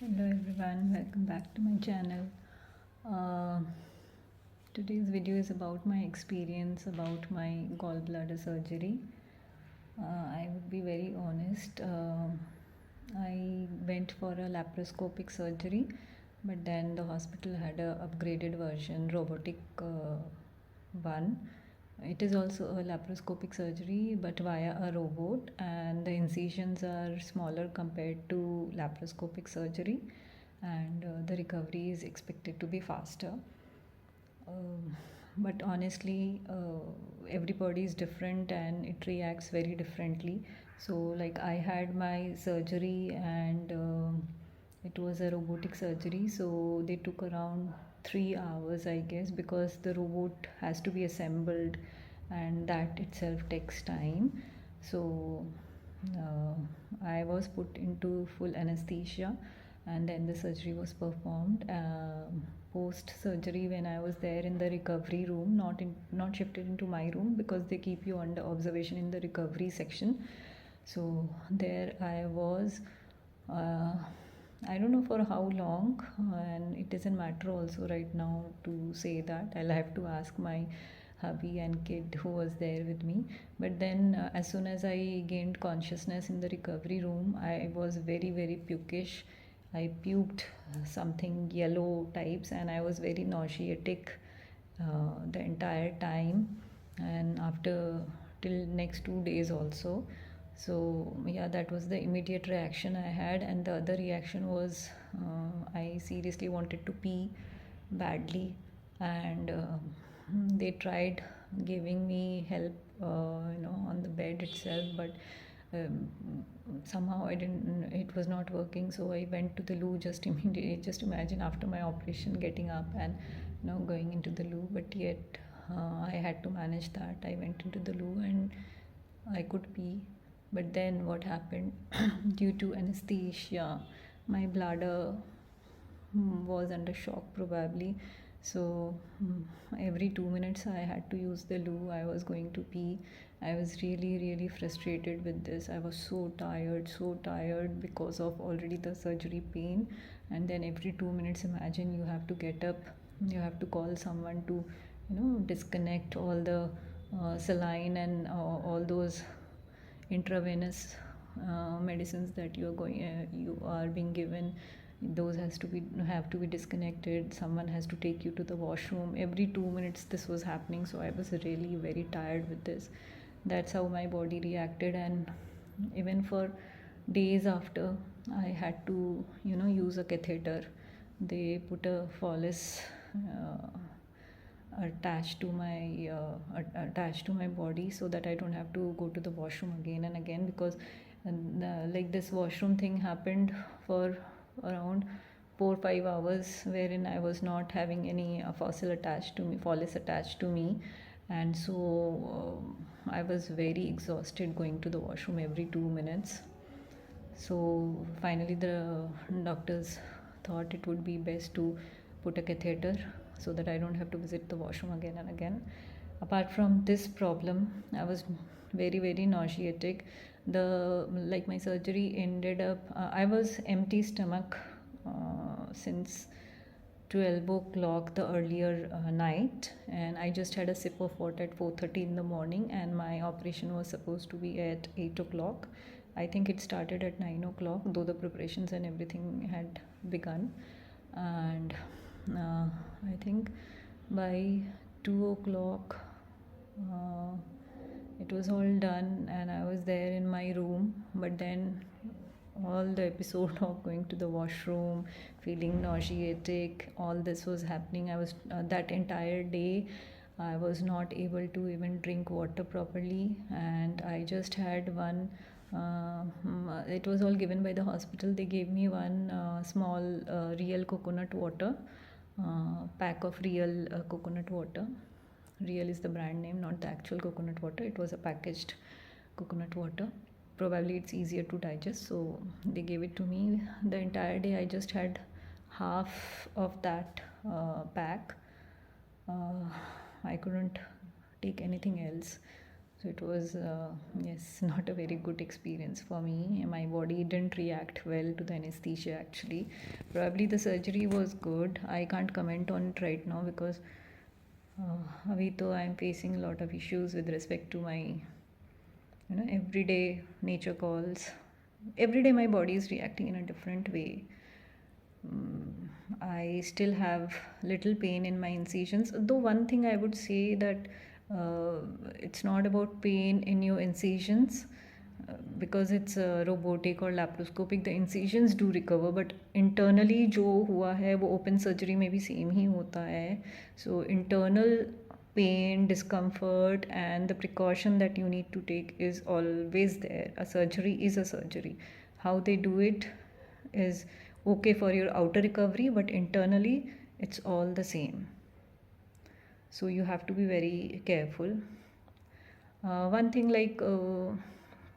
Hello everyone, welcome back to my channel. Uh, Today's video is about my experience about my gallbladder surgery. I would be very honest. I went for a laparoscopic surgery, but then the hospital had a upgraded version, robotic one. It is also a laparoscopic surgery, but via a robot, and the incisions are smaller compared to laparoscopic surgery, and the recovery is expected to be faster. But honestly, everybody is different and it reacts very differently. So, like, I had my surgery and it was a robotic surgery, so they took around 3 hours, I guess, because the robot has to be assembled and that itself takes time. So, I was put into full anesthesia and then the surgery was performed. Post surgery, when I was there in the recovery room, not shifted into my room because they keep you under observation in the recovery section. So there I was. I don't know for how long, and it doesn't matter also right now to say that. I'll have to ask my hubby and kid who was there with me. But then, as soon as I gained consciousness in the recovery room, I was very, very pukish. I puked something yellow types, and I was very nauseatic the entire time, and after till next 2 days also. So yeah, that was the immediate reaction I had, and the other reaction was I seriously wanted to pee badly, and they tried giving me help, on the bed itself, but um, somehow I didn't. It was not working, so I went to the loo just immediately. Just imagine after my operation, getting up and going into the loo, but yet I had to manage that. I went into the loo and I could pee, but then what happened? Due to anesthesia, my bladder was under shock probably. So every 2 minutes I had to use the loo. I was going to pee. I was really, really frustrated with this. I was so tired because of already the surgery pain. And then every 2 minutes, imagine you have to get up, you have to call someone to, disconnect all the saline and all those intravenous medicines that you are being given. Those have to be disconnected. Someone has to take you to the washroom every 2 minutes. This was happening, so I was really very tired with this. That's how my body reacted, and even for days after, I had to use a catheter. They put a Follis attached to my body, so that I don't have to go to the washroom again and again, because like, this washroom thing happened for around 4 5 hours, wherein I was not having any Follis attached to me, and so I was very exhausted going to the washroom every 2 minutes. So finally, the doctors thought it would be best to put a catheter so that I don't have to visit the washroom again and again. Apart from this problem, I was very, very nauseatic. My surgery ended up, I was empty stomach since 12 o'clock the earlier night, and I just had a sip of water at 4:30 in the morning, and my operation was supposed to be at 8 o'clock. I think it started at 9 o'clock, though the preparations and everything had begun. And I think by 2 o'clock uh, it was all done, and I was there in my room. But then all the episode of going to the washroom, feeling nauseatic, all this was happening. I was that entire day I was not able to even drink water properly, and I just had one. It was all given by the hospital. They gave me one small real coconut water, pack of real coconut water. Real is the brand name, not the actual coconut water. It was a packaged coconut water. Probably it's easier to digest, so they gave it to me. The entire day I just had half of that pack. I couldn't take anything else. So it was, yes, not a very good experience for me. My body didn't react well to the anesthesia actually. Probably the surgery was good. I can't comment on it right now because अभी तो I am facing a lot of issues with respect to my everyday nature calls. Every day my body is reacting in a different way. I still have little pain in my incisions. Though one thing I would say that uh, it's not about pain in your incisions because it's robotic or laparoscopic. The incisions do recover, but internally जो हुआ है वो open surgery में भी same ही होता है. So internal pain, discomfort, and the precaution that you need to take is always there. A surgery is a surgery. How they do it is okay for your outer recovery, but internally it's all the same. So you have to be very careful. One thing like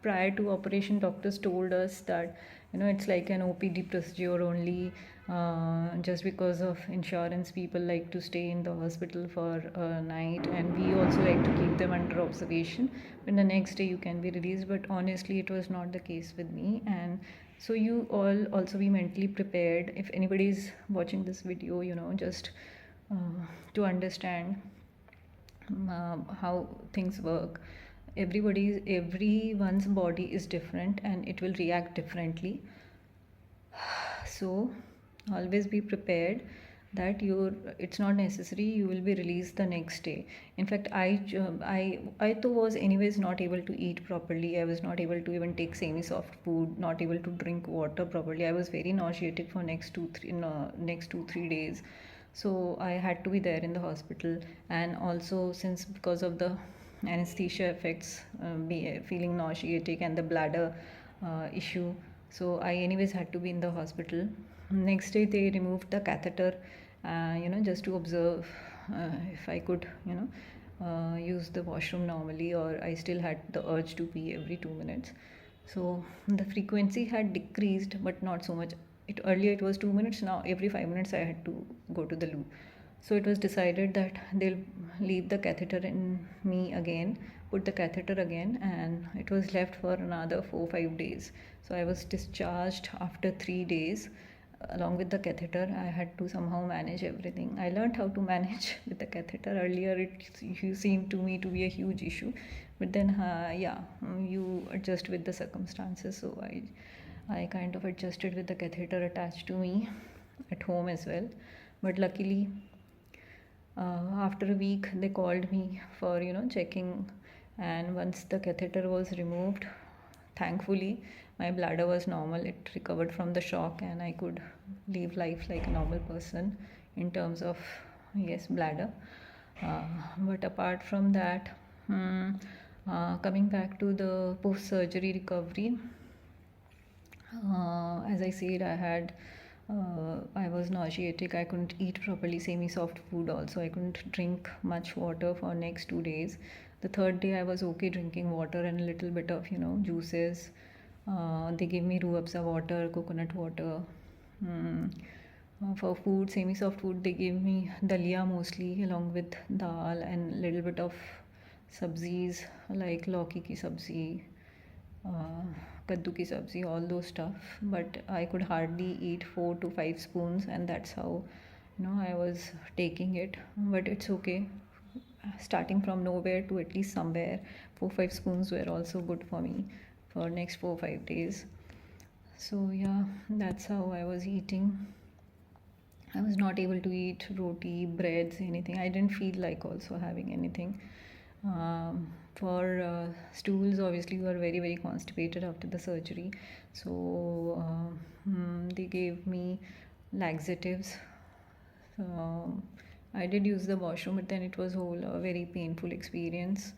prior to operation, doctors told us that it's like an OPD procedure only. Just because of insurance, people like to stay in the hospital for a night, and we also like to keep them under observation. When the next day you can be released, but honestly, it was not the case with me. And so you all also be mentally prepared. If anybody is watching this video, just to understand how things work. Everyone's body is different and it will react differently. So always be prepared that it's not necessary you will be released the next day. In fact, I too was anyways not able to eat properly. I was not able to even take semi soft food, not able to drink water properly. I was very nauseatic for next 2 3 days. So I had to be there in the hospital. And also, since because of the anesthesia effects, feeling nauseatic, and the bladder issue, so I anyways had to be in the hospital. Next day they removed the catheter, just to observe if I could use the washroom normally, or I still had the urge to pee every 2 minutes. So the frequency had decreased, but not so much. Earlier it was 2 minutes, now every 5 minutes I had to go to the loo. So it was decided that they'll leave the catheter in me again, put the catheter again, and it was left for another 4 5 days. So I was discharged after 3 days along with the catheter. I had to somehow manage everything. I learned how to manage with the catheter. Earlier it seemed to me to be a huge issue, but then you adjust with the circumstances. So I kind of adjusted with the catheter attached to me at home as well. But luckily, after a week they called me for checking, and once the catheter was removed, thankfully my bladder was normal. It recovered from the shock and I could live life like a normal person in terms of, yes, bladder. But apart from that, coming back to the post surgery recovery, as I said, I was nauseatic. I couldn't eat properly semi soft food also. I couldn't drink much water for next 2 days. The third day I was okay drinking water and a little bit of juices. They gave me ruh afza water, coconut water. For food, semi soft food, they gave me dalia mostly along with dal and a little bit of sabzis like lauki ki sabzi, kaddu ki sabzi, all those stuff. But I could hardly eat 4 to 5 spoons, and that's how I was taking it. But it's okay. Starting from nowhere to at least somewhere, 4 5 spoons were also good for me for next 4 5 days. So yeah, that's how I was eating. I was not able to eat roti, breads, anything. I didn't feel like also having anything. For stools, obviously you are very very constipated after the surgery, so they gave me laxatives. I did use the washroom, but then it was a very painful experience,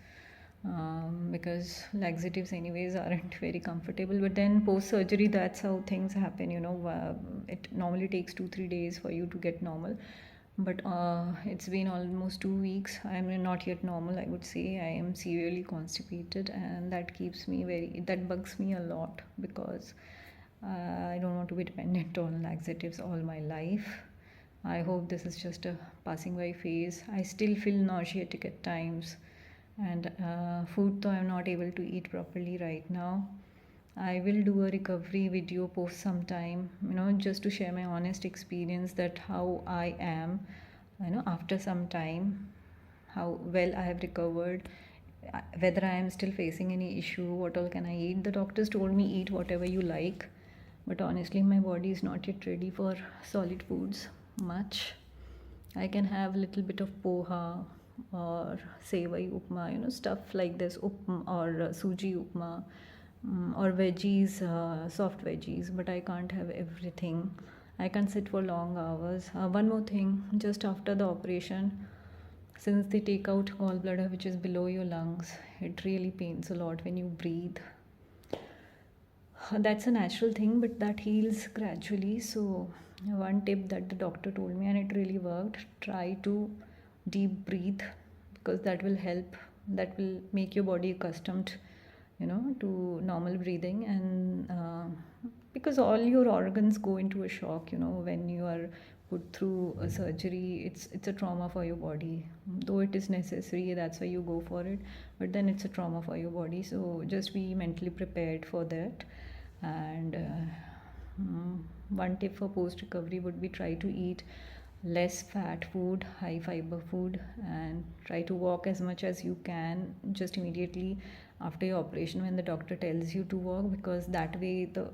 because laxatives anyways aren't very comfortable. But then post surgery, that's how things happen. It normally takes 2 3 days for you to get normal, but it's been almost 2 weeks. I am not yet normal, I would say. I am severely constipated, and that bugs me a lot, because I don't want to be dependent on laxatives all my life. I hope this is just a passing by phase. I still feel nauseatic at times, And food, though I'm not able to eat properly right now. I will do a recovery video post sometime, just to share my honest experience that how I am, after some time, how well I have recovered, whether I am still facing any issue, what all can I eat. The doctors told me eat whatever you like, but honestly, my body is not yet ready for solid foods much. I can have a little bit of poha or sevai upma, stuff like this, upma or suji upma, or veggies, soft veggies, but I can't have everything. I can't sit for long hours. One more thing, just after the operation, since they take out gallbladder, which is below your lungs, it really pains a lot when you breathe. That's a natural thing, but that heals gradually. So one tip that the doctor told me, and it really worked, try to deep breathe, because that will help, that will make your body accustomed, to normal breathing. And because all your organs go into a shock, when you are put through a surgery, it's a trauma for your body, though it is necessary, that's why you go for it, but then it's a trauma for your body. So just be mentally prepared for that. And one tip for post recovery would be try to eat less fat food, high fiber food, and try to walk as much as you can just immediately after your operation when the doctor tells you to walk, because that way the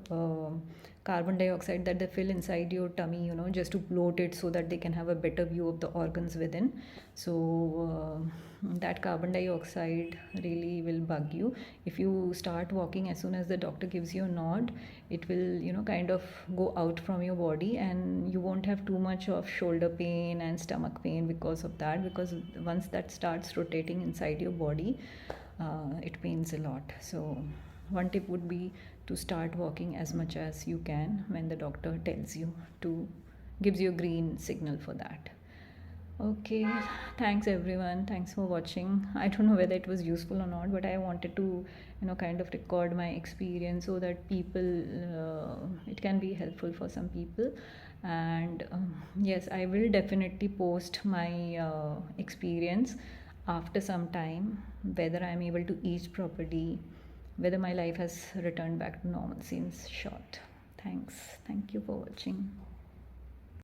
carbon dioxide that they fill inside your tummy, just to bloat it so that they can have a better view of the organs within. So that carbon dioxide really will bug you. If you start walking as soon as the doctor gives you a nod, it will kind of go out from your body, and you won't have too much of shoulder pain and stomach pain because of that, because once that starts rotating inside your body, it pains a lot. So one tip would be to start walking as much as you can when the doctor tells you to, gives you a green signal for that. Okay, thanks everyone. Thanks for watching. I don't know whether it was useful or not, but I wanted to, kind of record my experience so that people, it can be helpful for some people. And yes, I will definitely post my experience after some time, whether I'm able to eat properly, whether my life has returned back to normalcy in short. Thanks. Thank you for watching.